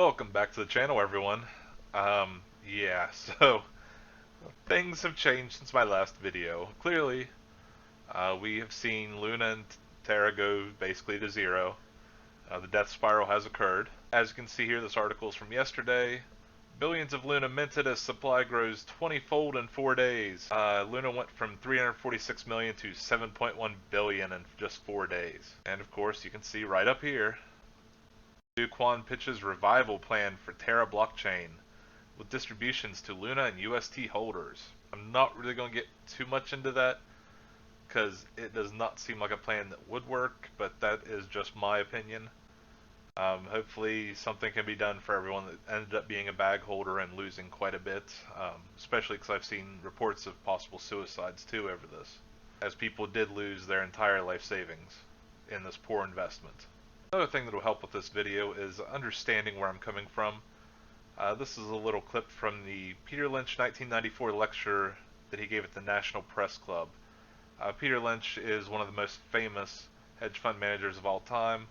Welcome back to the channel, everyone. Yeah, so things have changed since my last video. Clearly, we have seen Luna and Terra go basically to zero. The death spiral has occurred. As you can see here, this article is from yesterday. Billions of Luna minted as supply grows 20-fold in 4 days. Luna went from 346 million to 7.1 billion in just 4 days. And of course, you can see right up here, Do Kwon pitches revival plan for Terra blockchain with distributions to Luna and UST holders. I'm not really going to get too much into that because it does not seem like a plan that would work, but that is just my opinion. Hopefully something can be done for everyone that ended up being a bag holder and losing quite a bit, especially because I've seen reports of possible suicides too over this, as people did lose their entire life savings in this poor investment. Another thing that will help with this video is understanding where I'm coming from. This is a little clip from the Peter Lynch 1994 lecture that he gave at the National Press Club. Peter Lynch is one of the most famous hedge fund managers of all time.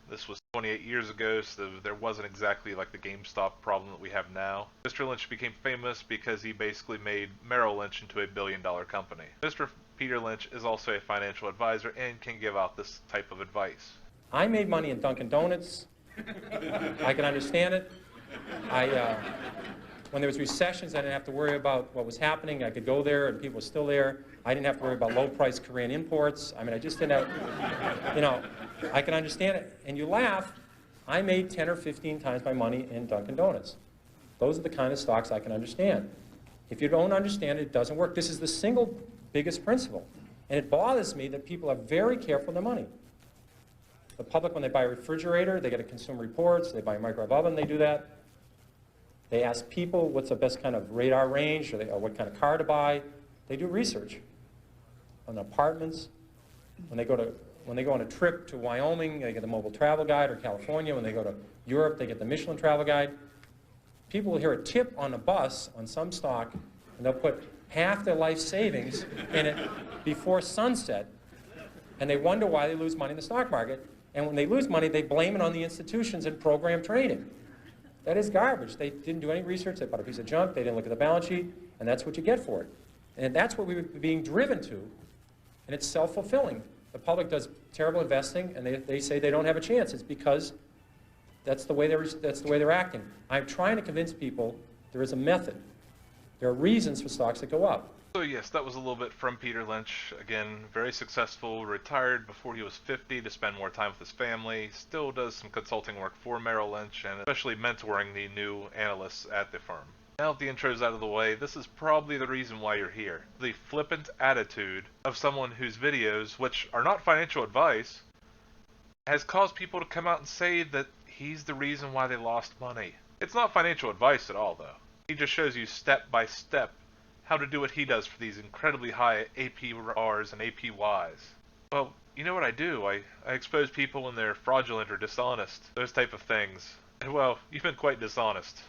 This was 28 years ago, so there wasn't exactly like the GameStop problem that we have now. Mr. Lynch became famous because he basically made Merrill Lynch into a billion-dollar company. Mr. Peter Lynch is also a financial advisor and can give out this type of advice. I made money in Dunkin' Donuts. I can understand it. When there was recessions, I didn't have to worry about what was happening. I could go there and people were still there. I didn't have to worry about low-priced Korean imports. I mean, I just didn't have, I can understand it. And you laugh, I made 10 or 15 times my money in Dunkin' Donuts. Those are the kind of stocks I can understand. If you don't understand it, it doesn't work. This is the single biggest principle. And it bothers me that people are very careful with their money. The public, when they buy a refrigerator, they get a Consumer Reports. They buy a microwave oven, they do that. They ask people what's the best kind of radar range, or what kind of car to buy. They do research on apartments. When they go on a trip to Wyoming, they get the Mobile Travel Guide, or California. When they go to Europe, they get the Michelin Travel Guide. People will hear a tip on a bus on some stock, and they'll put half their life savings in it before sunset, and they wonder why they lose money in the stock market. And when they lose money, they blame it on the institutions and program trading. That is garbage. They didn't do any research. They bought a piece of junk. They didn't look at the balance sheet. And that's what you get for it. And that's what we were being driven to. And it's self-fulfilling. The public does terrible investing, and they say they don't have a chance. It's because that's the way they're acting. I'm trying to convince people there is a method. There are reasons for stocks that go up. So yes, that was a little bit from Peter Lynch. Again, very successful, retired before he was 50 to spend more time with his family, still does some consulting work for Merrill Lynch, and especially mentoring the new analysts at the firm. Now that the intro's out of the way, this is probably the reason why you're here. The flippant attitude of someone whose videos, which are not financial advice, has caused people to come out and say that he's the reason why they lost money. It's not financial advice at all, though. He just shows you step by step how to do what he does for these incredibly high APRs and APYs. Well, you know what I do? I expose people when they're fraudulent or dishonest, those type of things. And well, you've been quite dishonest.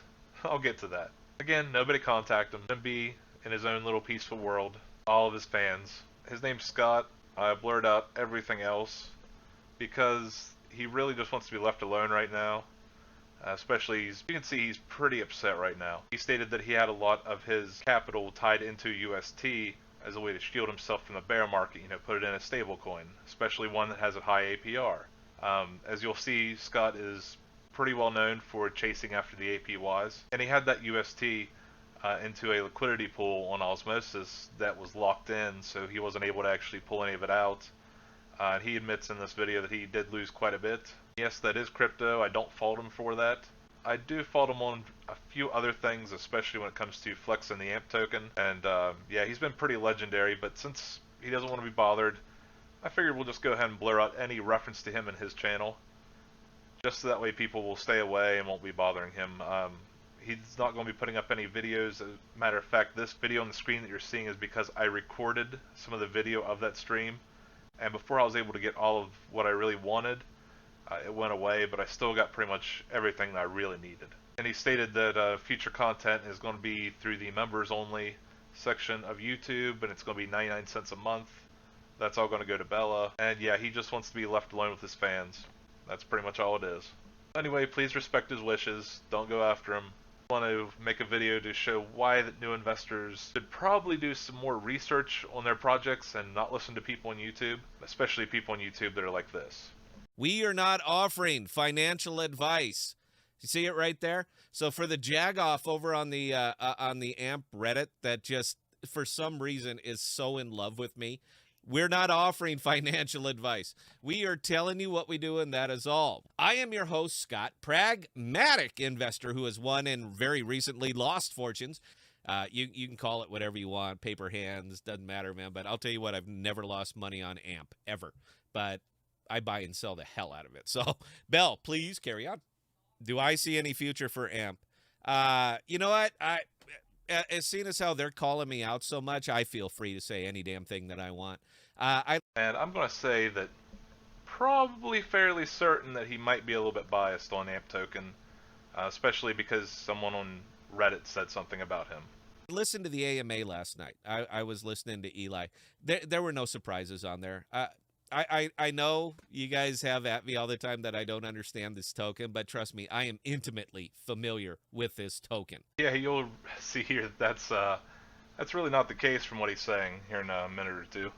I'll get to that. Again, nobody contact him. Let him be in his own little peaceful world. All of his fans. His name's Scott. I blurred out everything else because he really just wants to be left alone right now. Especially, you can see he's pretty upset right now. He stated that he had a lot of his capital tied into UST as a way to shield himself from the bear market, put it in a stable coin, especially one that has a high APR. As you'll see, Scott is pretty well known for chasing after the APYs, and he had that UST into a liquidity pool on osmosis that was locked in, so he wasn't able to actually pull any of it out. He admits in this video that he did lose quite a bit. Yes, that is crypto. I don't fault him for that. I do fault him on a few other things, especially when it comes to Flexa and the AMP token. And yeah, he's been pretty legendary, but since he doesn't want to be bothered, I figured we'll just go ahead and blur out any reference to him in his channel, just so that way people will stay away and won't be bothering him. He's not going to be putting up any videos. As a matter of fact, this video on the screen that you're seeing is because I recorded some of the video of that stream, and before I was able to get all of what I really wanted, it went away, but I still got pretty much everything that I really needed. And he stated that future content is going to be through the members only section of YouTube, and it's going to be 99 cents a month. That's all going to go to Bella. And yeah, he just wants to be left alone with his fans. That's pretty much all it is. Anyway, please respect his wishes. Don't go after him. I want to make a video to show why that new investors should probably do some more research on their projects and not listen to people on YouTube, especially people on YouTube that are like this. We are not offering financial advice. You see it right there? So for the jagoff over on the AMP Reddit that just for some reason is so in love with me, we're not offering financial advice. We are telling you what we do, and that is all. I am your host, Scott, pragmatic investor who has won and very recently lost fortunes. You can call it whatever you want, paper hands, doesn't matter, man. But I'll tell you what, I've never lost money on AMP, ever. But I buy and sell the hell out of it. So, Bell, please carry on. Do I see any future for AMP? You know what? As soon as how they're calling me out so much, I feel free to say any damn thing that I want. And I'm going to say that probably fairly certain that he might be a little bit biased on AMP token, especially because someone on Reddit said something about him. Listened to the AMA last night. I was listening to Eli. There were no surprises on there. I know you guys have at me all the time that I don't understand this token, but trust me, I am intimately familiar with this token. Yeah, you'll see here that's really not the case from what he's saying here in a minute or two.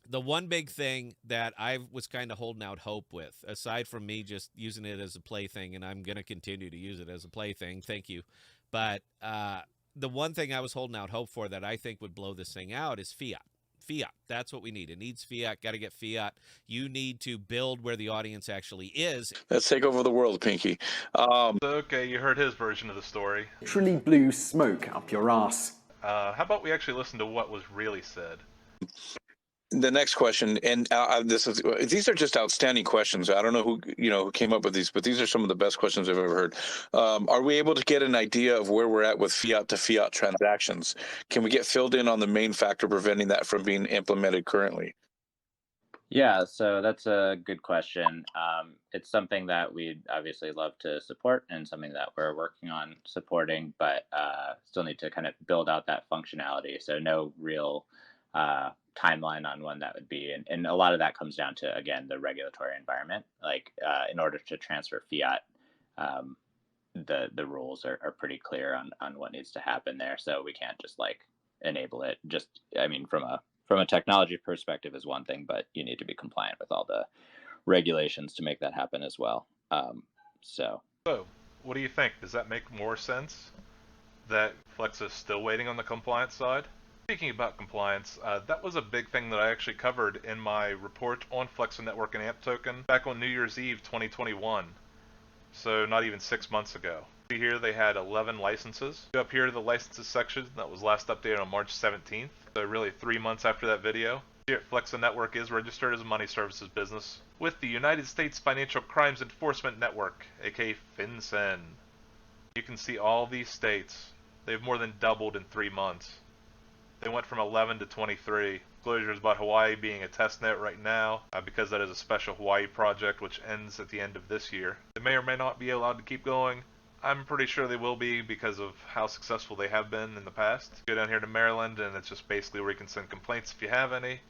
The one big thing that I was kind of holding out hope with, aside from me just using it as a plaything, and I'm going to continue to use it as a plaything, thank you, but the one thing I was holding out hope for that I think would blow this thing out is fiat. Fiat. That's what we need. It needs fiat. Got to get fiat. You need to build where the audience actually is. Let's take over the world, Pinky. Okay, you heard his version of the story. Literally blew smoke up your ass. How about we actually listen to what was really said? The next question, and these are just outstanding questions. I don't know who came up with these, but these are some of the best questions I've ever heard. Are we able to get an idea of where we're at with fiat to fiat transactions? Can we get filled in on the main factor preventing that from being implemented currently? Yeah, so that's a good question. It's something that we'd obviously love to support and something that we're working on supporting, but still need to kind of build out that functionality. So no real timeline on when that would be. And a lot of that comes down to, again, the regulatory environment. Like in order to transfer fiat, the rules are pretty clear on what needs to happen there. So we can't just like enable it. From a technology perspective is one thing, but you need to be compliant with all the regulations to make that happen as well. So what do you think? Does that make more sense that Flexa is still waiting on the compliance side? Speaking about compliance, that was a big thing that I actually covered in my report on Flexa Network and AMP token back on New Year's Eve 2021. So not even 6 months ago. See here they had 11 licenses. Go up here to the licenses section that was last updated on March 17th. So really 3 months after that video. Here at Flexa Network is registered as a money services business with the United States Financial Crimes Enforcement Network, aka FinCEN. You can see all these states. They've more than doubled in 3 months. They went from 11 to 23. Disclosures about Hawaii being a test net right now because that is a special Hawaii project which ends at the end of this year. They may or may not be allowed to keep going. I'm pretty sure they will be because of how successful they have been in the past. Go down here to Maryland and it's just basically where you can send complaints if you have any.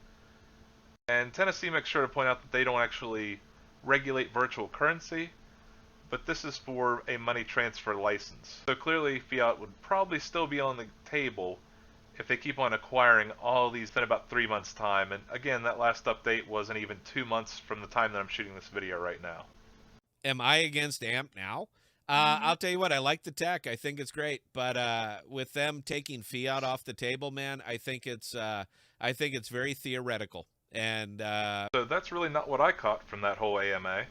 And Tennessee makes sure to point out that they don't actually regulate virtual currency, but this is for a money transfer license. So clearly fiat would probably still be on the table if they keep on acquiring all these in about 3 months' time. And again, that last update wasn't even 2 months from the time that I'm shooting this video right now. Am I against AMP now? I'll tell you what, I like the tech. I think it's great. But with them taking fiat off the table, man, I think it's very theoretical. And so that's really not what I caught from that whole AMA.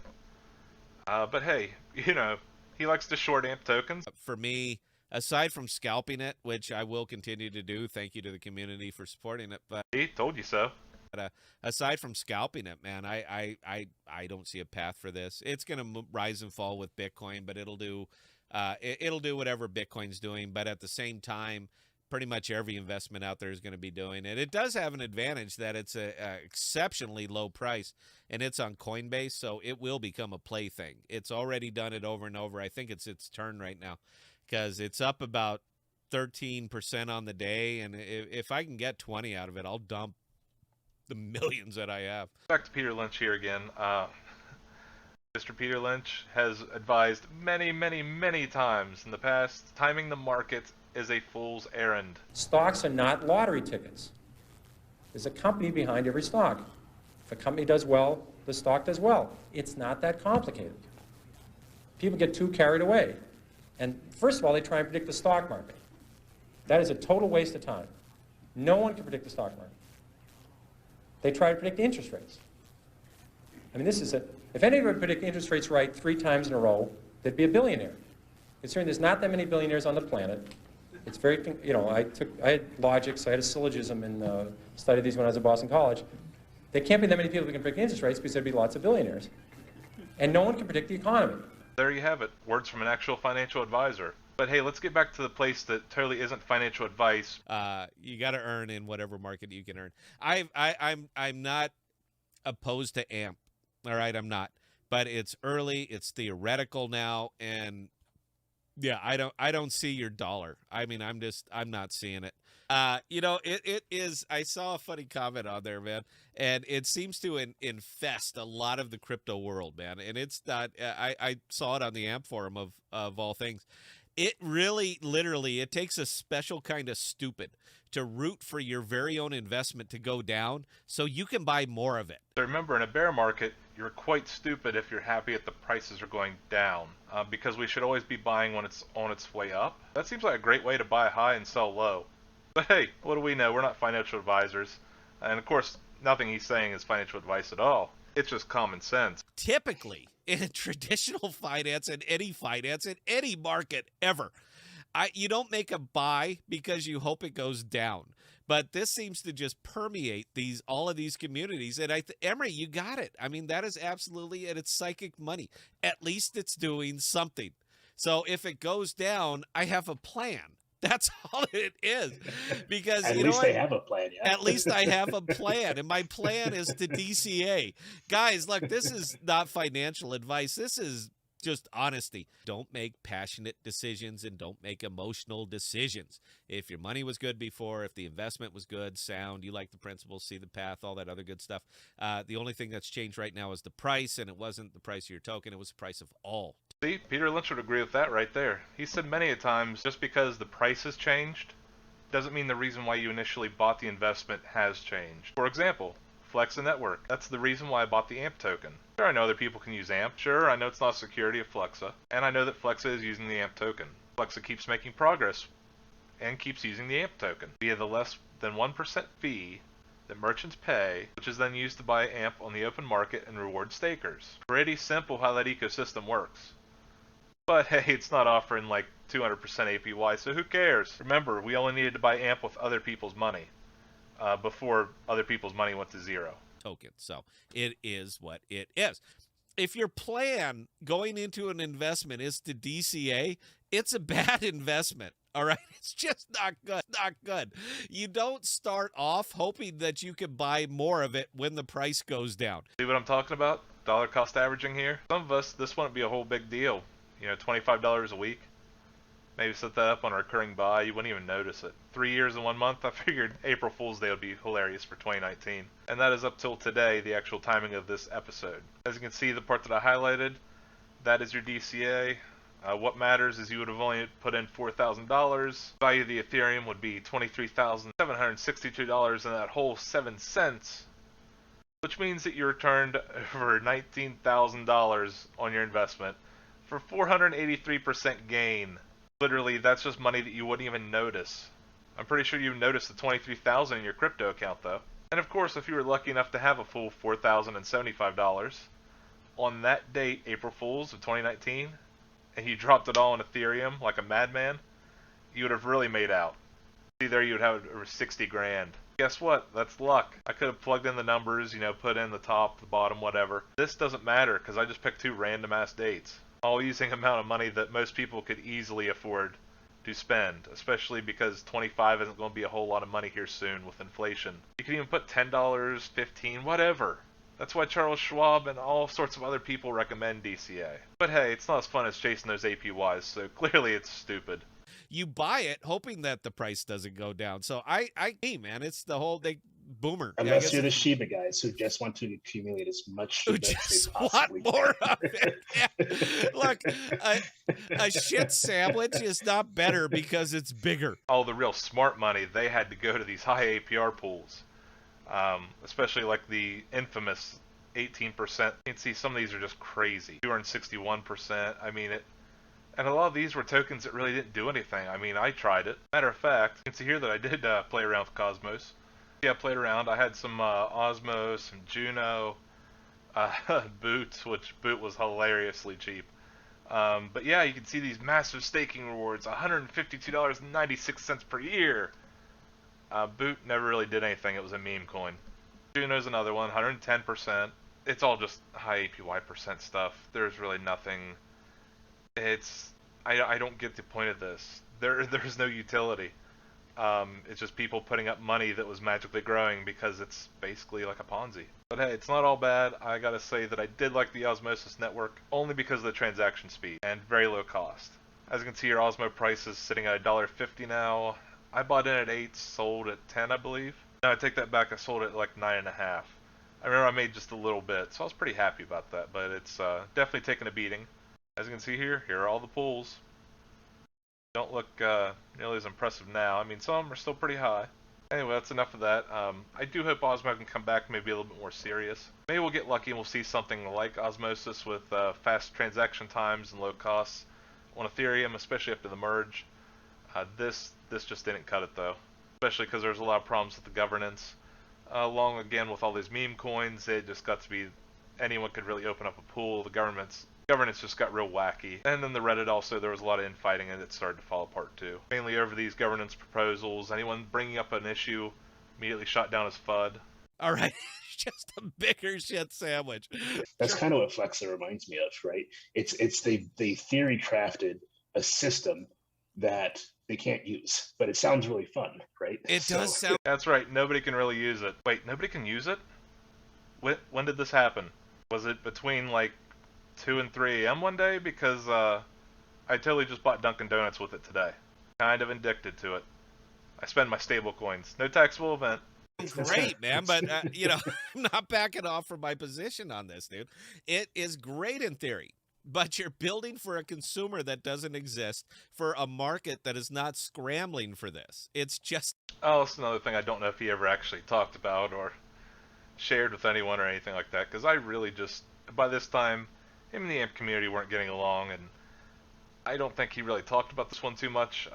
But hey, he likes to short AMP tokens. For me, aside from scalping it, which I will continue to do, thank you to the community for supporting it. But he told you so. But aside from scalping it, man, I don't see a path for this. It's going to rise and fall with Bitcoin, but it'll do whatever Bitcoin's doing. But at the same time, pretty much every investment out there is going to be doing it. It does have an advantage that it's a exceptionally low price, and it's on Coinbase, so it will become a plaything. It's already done it over and over. I think it's its turn right now, because it's up about 13% on the day, and if I can get 20 out of it, I'll dump the millions that I have. Back to Peter Lynch here again. Mr. Peter Lynch has advised many, many, many times in the past, timing the market is a fool's errand. Stocks are not lottery tickets. There's a company behind every stock. If a company does well, the stock does well. It's not that complicated. People get too carried away. And first of all, they try and predict the stock market. That is a total waste of time. No one can predict the stock market. They try to predict interest rates. I mean, if anybody would predict interest rates right 3 times in a row, they'd be a billionaire. Considering there's not that many billionaires on the planet, it's very, I had logic, so I had a syllogism and studied these when I was at Boston College. There can't be that many people who can predict interest rates because there'd be lots of billionaires. And no one can predict the economy. There you have it, words from an actual financial advisor. But hey, let's get back to the place that totally isn't financial advice. You got to earn in whatever market you can earn. I'm not opposed to AMP. All right, I'm not. But it's early, it's theoretical now, and yeah, I don't see your dollar. I mean, I'm not seeing it. It is. I saw a funny comment on there, man, and it seems to infest a lot of the crypto world, man. And it's not. I saw it on the AMP forum of all things. It really, literally, it takes a special kind of stupid to root for your very own investment to go down so you can buy more of it. So remember, in a bear market, you're quite stupid if you're happy that the prices are going down, because we should always be buying when it's on its way up. That seems like a great way to buy high and sell low. But hey, what do we know? We're not financial advisors. And of course, nothing he's saying is financial advice at all. It's just common sense. Typically, in traditional finance and any market ever, you don't make a buy because you hope it goes down. But this seems to just permeate all of these communities. And Emery, you got it. I mean, that is absolutely, and it's psychic money. At least it's doing something. So if it goes down, I have a plan. That's all it is. Because at least they have a plan, yeah. At least I have a plan, and my plan is to DCA. Guys, look, this is not financial advice. This is just honesty. Don't make passionate decisions and don't make emotional decisions. If your money was good before, if the investment was good, sound, you like the principles, see the path, all that other good stuff. The only thing that's changed right now is the price, and it wasn't the price of your token. It was the price of all. See, Peter Lynch would agree with that right there. He said many a times, just because the price has changed doesn't mean the reason why you initially bought the investment has changed. For example, Flexa Network. That's the reason why I bought the AMP token. Sure, I know other people can use AMP. Sure, I know it's not security of Flexa. And I know that Flexa is using the AMP token. Flexa keeps making progress and keeps using the AMP token via the less than 1% fee that merchants pay, which is then used to buy AMP on the open market and reward stakers. Pretty simple how that ecosystem works. But hey, it's not offering like 200% APY, so who cares? Remember, we only needed to buy AMP with other people's money before other people's money went to zero. Token. So it is what it is. If your plan going into an investment is to DCA, it's a bad investment. All right. It's just not good. Not good. You don't start off hoping that you can buy more of it when the price goes down. See what I'm talking about? Dollar cost averaging here. Some of us, this wouldn't be a whole big deal. $25 a week. Maybe set that up on a recurring buy. You wouldn't even notice it. 3 years and 1 month, I figured April Fool's Day would be hilarious for 2019. And that is up till today, the actual timing of this episode. As you can see, the part that I highlighted, that is your DCA. What matters is you would have only put in $4,000. Value of the Ethereum would be $23,762, and that whole 7 cents, which means that you returned over $19,000 on your investment for 483% gain. Literally, that's just money that you wouldn't even notice. I'm pretty sure you noticed the $23,000 in your crypto account, though. And of course, if you were lucky enough to have a full $4,075 on that date, April Fool's of 2019, and you dropped it all on Ethereum like a madman, you would have really made out. See there, you would have over 60 grand. Guess what? That's luck. I could have plugged in the numbers, put in the top, the bottom, whatever. This doesn't matter because I just picked 2 random ass dates, all using amount of money that most people could easily afford to spend, especially because 25 isn't going to be a whole lot of money here soon with inflation. You can even put $10, $15, whatever. That's why Charles Schwab and all sorts of other people recommend DCA. But hey, it's not as fun as chasing those APYs, so clearly it's stupid. You buy it hoping that the price doesn't go down. So man, it's the whole, boomer. Unless you're the Shiba guys who just want to accumulate as much who Shiba as just they want possibly more can. of it. Yeah. Look, a shit sandwich is not better because it's bigger. All the real smart money, they had to go to these high APR pools, especially like the infamous 18%. You can see some of these are just crazy. 261%. I mean, and a lot of these were tokens that really didn't do anything. I mean, I tried it. Matter of fact, you can see here that I did play around with Cosmos. Yeah, I played around. I had some OSMO, some Juno, Boots, which Boot was hilariously cheap. But yeah, you can see these massive staking rewards, $152.96 per year. Boot never really did anything. It was a meme coin. Juno's another one, 110%. It's all just high APY percent stuff. There's really nothing. I don't get the point of this. There's no utility. It's just people putting up money that was magically growing because it's basically like a Ponzi. But hey, it's not all bad. I gotta say that I did like the Osmosis network only because of the transaction speed and very low cost. As you can see, your Osmo price is sitting at $1.50 now. I bought in at 8, sold at 10, I believe. No, I take that back. I sold it at like 9.5. I remember I made just a little bit, so I was pretty happy about that. But it's definitely taken a beating. As you can see here are all the pools. Don't look nearly as impressive now. I mean, some of them are still pretty high. Anyway, that's enough of that. I do hope Osmo can come back maybe a little bit more serious. Maybe we'll get lucky and we'll see something like Osmosis with fast transaction times and low costs on Ethereum, especially after the merge. This just didn't cut it though, especially because there's a lot of problems with the governance. Along again with all these meme coins, it just got to be anyone could really open up a pool. The governance just got real wacky. And then the Reddit also, there was a lot of infighting and it started to fall apart too. Mainly over these governance proposals. Anyone bringing up an issue immediately shot down as FUD. All right, just a bigger shit sandwich. That's kind of what Flexa reminds me of, right? It's they theory crafted a system that they can't use, but it sounds really fun, right? It does sound. That's right. Nobody can really use it. Wait, nobody can use it? When did this happen? Was it between like 2 and 3 a.m. one day? Because I totally just bought Dunkin' Donuts with it today. Kind of addicted to it. I spend my stable coins. No taxable event. Great, man, but I'm not backing off from my position on this, dude. It is great in theory, but you're building for a consumer that doesn't exist, for a market that is not scrambling for this. It's just... Oh, that's another thing I don't know if he ever actually talked about or shared with anyone or anything like that, because I really just, by this time, him and the AMP community weren't getting along, and I don't think he really talked about this one too much.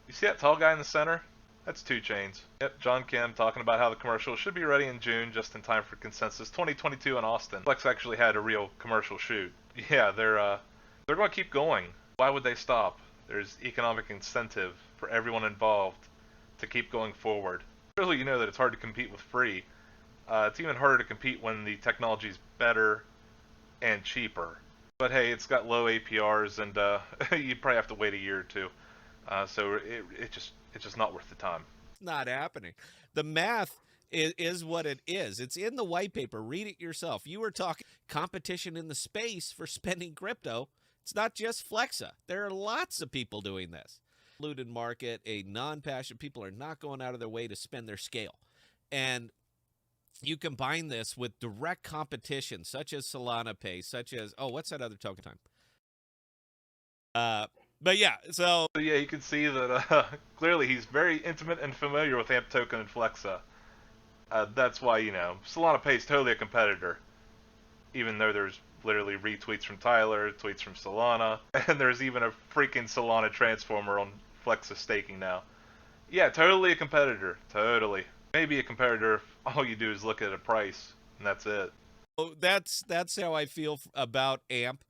You see that tall guy in the center? That's 2 Chainz. Yep, John Kim talking about how the commercial should be ready in June, just in time for Consensus 2022 in Austin. Flex actually had a real commercial shoot. Yeah, they're going to keep going. Why would they stop? There's economic incentive for everyone involved to keep going forward. Really, you know that it's hard to compete with free. It's even harder to compete when the technology's better and cheaper. But hey, it's got low APRs, and you'd probably have to wait a year or two. So it's just not worth the time. Not happening. The math is what it is. It's in the white paper. Read it yourself. You were talking competition in the space for spending crypto. It's not just Flexa. There are lots of people doing this. Looted market, a non-passionate, people are not going out of their way to spend their scale. And you combine this with direct competition, such as Solana Pay, such as, what's that other token time? But yeah, so yeah, you can see that clearly he's very intimate and familiar with AMP Token and Flexa. That's why, Solana Pay is totally a competitor, even though there's literally retweets from Tyler, tweets from Solana, and there's even a freaking Solana transformer on Flexa staking now. Yeah, totally a competitor, totally. Maybe a competitor if all you do is look at a price, and that's it. That's how I feel about AMP.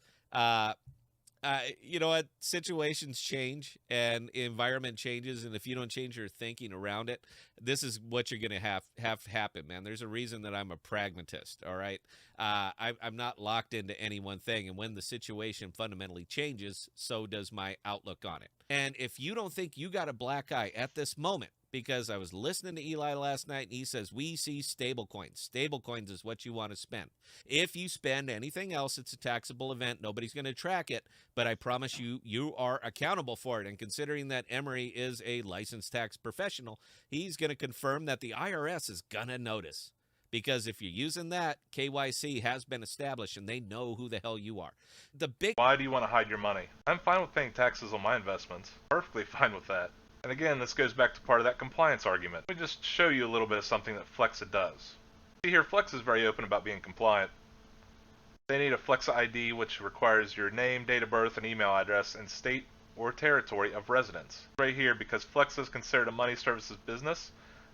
You know what? Situations change and environment changes, and if you don't change your thinking around it, this is what you're going to have happen, man. There's a reason that I'm a pragmatist, all right? I'm not locked into any one thing, and when the situation fundamentally changes, so does my outlook on it. And if you don't think you got a black eye at this moment because I was listening to Eli last night, and he says, we see stablecoins. Stablecoins is what you want to spend. If you spend anything else, it's a taxable event. Nobody's going to track it, but I promise you, you are accountable for it. And considering that Emery is a licensed tax professional, he's going to confirm that the IRS is going to notice. Because if you're using that, KYC has been established, and they know who the hell you are. Why do you want to hide your money? I'm fine with paying taxes on my investments. Perfectly fine with that. And again, this goes back to part of that compliance argument. Let me just show you a little bit of something that Flexa does. See here, Flexa is very open about being compliant. They need a Flexa ID, which requires your name, date of birth, and email address, and state or territory of residence. Right here, because Flexa is considered a money services business,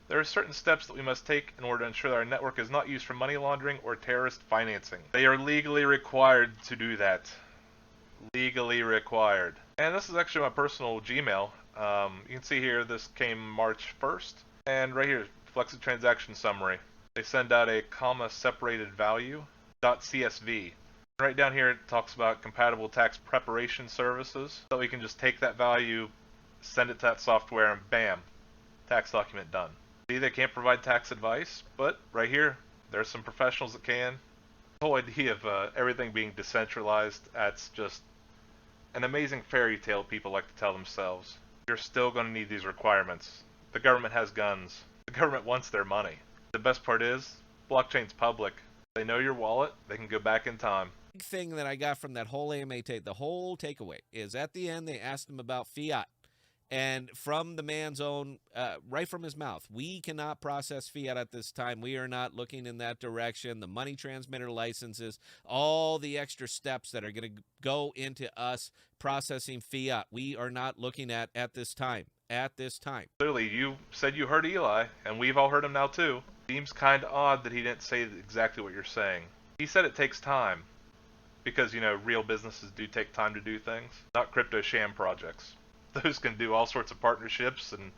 there are certain steps that we must take in order to ensure that our network is not used for money laundering or terrorist financing. They are legally required to do that. Legally required. And this is actually my personal Gmail. You can see here this came March 1st. And right here, Flexa transaction summary. They send out a comma separated value .csv. Right down here it talks about compatible tax preparation services. So we can just take that value, send it to that software, and bam, tax document done. See, they can't provide tax advice, but right here, there's some professionals that can. The whole idea of everything being decentralized, that's just an amazing fairy tale people like to tell themselves. You're still going to need these requirements. The government has guns. The government wants their money. The best part is, blockchain's public. They know your wallet, they can go back in time. Big thing that I got from that whole AMA tape, the whole takeaway, is at the end they asked him about fiat. And from the man's own, right from his mouth, we cannot process fiat at this time. We are not looking in that direction. The money transmitter licenses, all the extra steps that are going to go into us processing fiat, we are not looking at this time. At this time. Clearly, you said you heard Eli, and we've all heard him now too. Seems kind of odd that he didn't say exactly what you're saying. He said it takes time. Because, you know, real businesses do take time to do things. Not crypto sham projects. Those can do all sorts of partnerships and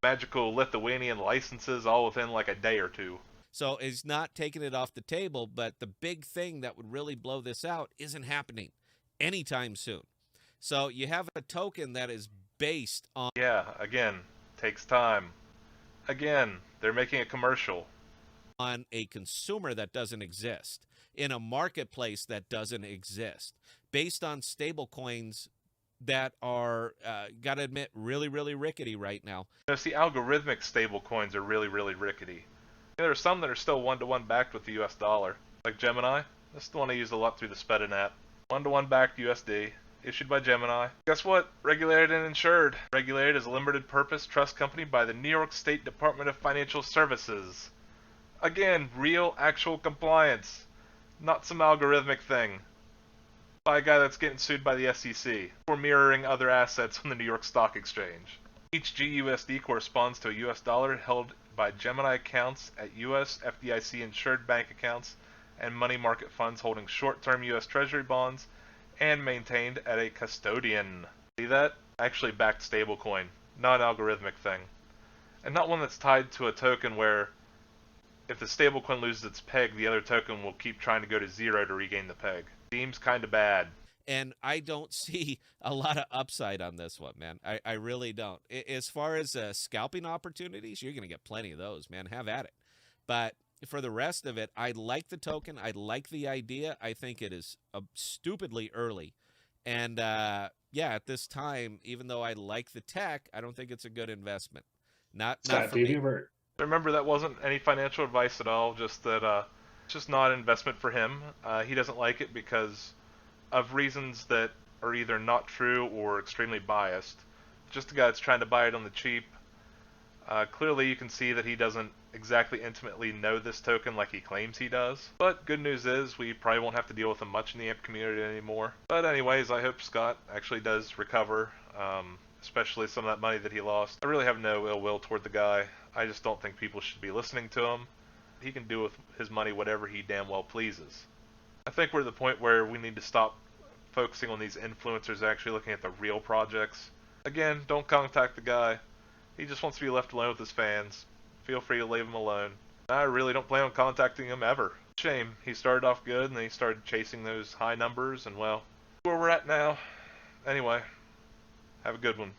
magical Lithuanian licenses all within like a day or two. So he's not taking it off the table, but the big thing that would really blow this out isn't happening anytime soon. So you have a token that is based on... Yeah, again, takes time. Again, they're making a commercial. On a consumer that doesn't exist, in a marketplace that doesn't exist, based on stable coins that are, gotta admit, really, really rickety right now. You know, see, algorithmic stable coins are really, really rickety. You know, there are some that are still one-to-one backed with the US dollar. Like Gemini. This is the one I use a lot through the Spedin app. One-to-one backed USD. Issued by Gemini. Guess what? Regulated and insured. Regulated as a limited purpose trust company by the New York State Department of Financial Services. Again, real, actual compliance. Not some algorithmic thing. By a guy that's getting sued by the SEC for mirroring other assets on the New York Stock Exchange. Each GUSD corresponds to a US dollar held by Gemini accounts at US FDIC insured bank accounts and money market funds holding short-term US Treasury bonds and maintained at a custodian. See that? Actually backed stablecoin, not an algorithmic thing. And not one that's tied to a token where if the stablecoin loses its peg, the other token will keep trying to go to zero to regain the peg. Seems kind of bad. And I don't see a lot of upside on this one, man. I really don't. As far as scalping opportunities, you're going to get plenty of those, man. Have at it. But for the rest of it, I like the token. I like the idea. I think it is stupidly early. And, yeah, at this time, even though I like the tech, I don't think it's a good investment. Not for me. Remember, that wasn't any financial advice at all, just that it's just not an investment for him. He doesn't like it because of reasons that are either not true or extremely biased. Just a guy that's trying to buy it on the cheap. Clearly you can see that he doesn't exactly intimately know this token like he claims he does. But good news is we probably won't have to deal with him much in the AMP community anymore. But anyways, I hope Scott actually does recover, especially some of that money that he lost. I really have no ill will toward the guy. I just don't think people should be listening to him. He can do with his money whatever he damn well pleases. I think we're at the point where we need to stop focusing on these influencers actually looking at the real projects. Again, don't contact the guy. He just wants to be left alone with his fans. Feel free to leave him alone. I really don't plan on contacting him ever. Shame. He started off good and then he started chasing those high numbers and well, where we're at now. Anyway, have a good one.